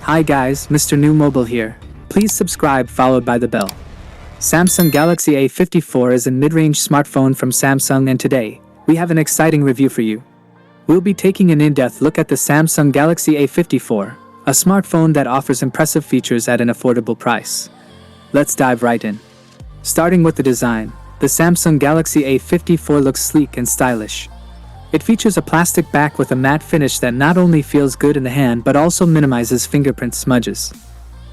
Hi guys, Mrnewmobile here. Please subscribe followed by the bell. Samsung Galaxy A54 is a mid-range smartphone from Samsung, and today, we have an exciting review for you. We'll be taking an in-depth look at the Samsung Galaxy A54, a smartphone that offers impressive features at an affordable price. Let's dive right in. Starting with the design, the Samsung Galaxy A54 looks sleek and stylish. It features a plastic back with a matte finish that not only feels good in the hand but also minimizes fingerprint smudges.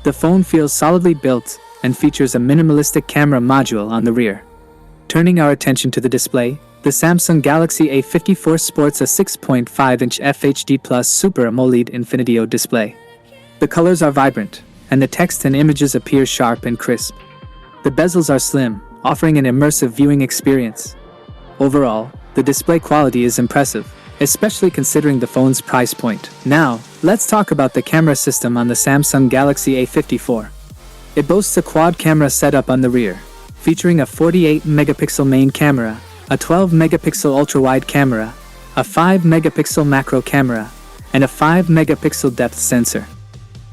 The phone feels solidly built and features a minimalistic camera module on the rear. Turning our attention to the display, the Samsung Galaxy A54 sports a 6.5-inch FHD Plus Super AMOLED Infinity O display. The colors are vibrant, and the text and images appear sharp and crisp. The bezels are slim, offering an immersive viewing experience. Overall, the display quality is impressive, especially considering the phone's price point. Now, let's talk about the camera system on the Samsung Galaxy A54. It boasts a quad camera setup on the rear, featuring a 48-megapixel main camera, a 12-megapixel ultra-wide camera, a 5-megapixel macro camera, and a 5-megapixel depth sensor.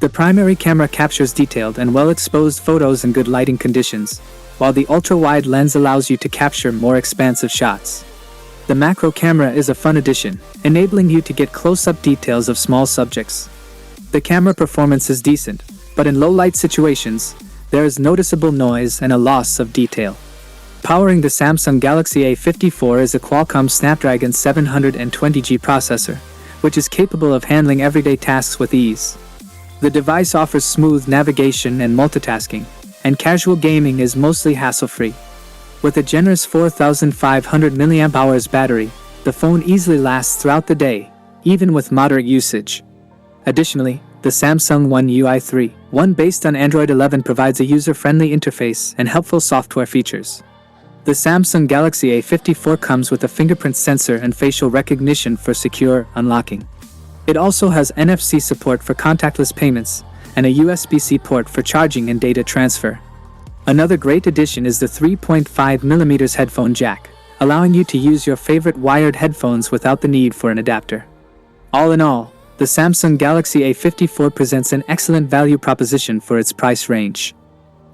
The primary camera captures detailed and well-exposed photos in good lighting conditions, while the ultra-wide lens allows you to capture more expansive shots. The macro camera is a fun addition, enabling you to get close-up details of small subjects. The camera performance is decent, but in low-light situations, there is noticeable noise and a loss of detail. Powering the Samsung Galaxy A54 is a Qualcomm Snapdragon 720G processor, which is capable of handling everyday tasks with ease. The device offers smooth navigation and multitasking, and casual gaming is mostly hassle-free. With a generous 4,500 mAh battery, the phone easily lasts throughout the day, even with moderate usage. Additionally, the Samsung One UI 3.1 based on Android 11 provides a user-friendly interface and helpful software features. The Samsung Galaxy A54 comes with a fingerprint sensor and facial recognition for secure unlocking. It also has NFC support for contactless payments and a USB-C port for charging and data transfer. Another great addition is the 3.5mm headphone jack, allowing you to use your favorite wired headphones without the need for an adapter. All in all, the Samsung Galaxy A54 presents an excellent value proposition for its price range.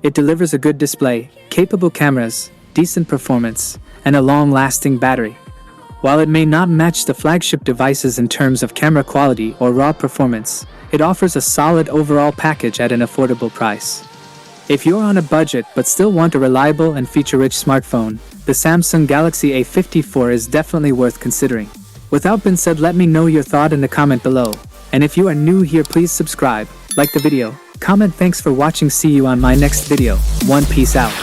It delivers a good display, capable cameras, decent performance, and a long-lasting battery. While it may not match the flagship devices in terms of camera quality or raw performance, it offers a solid overall package at an affordable price. If you're on a budget but still want a reliable and feature-rich smartphone, the Samsung Galaxy A54 is definitely worth considering. Without being said, let me know your thought in the comment below. And if you are new here, please subscribe, like the video, comment. Thanks for watching. See you on my next video. Peace out.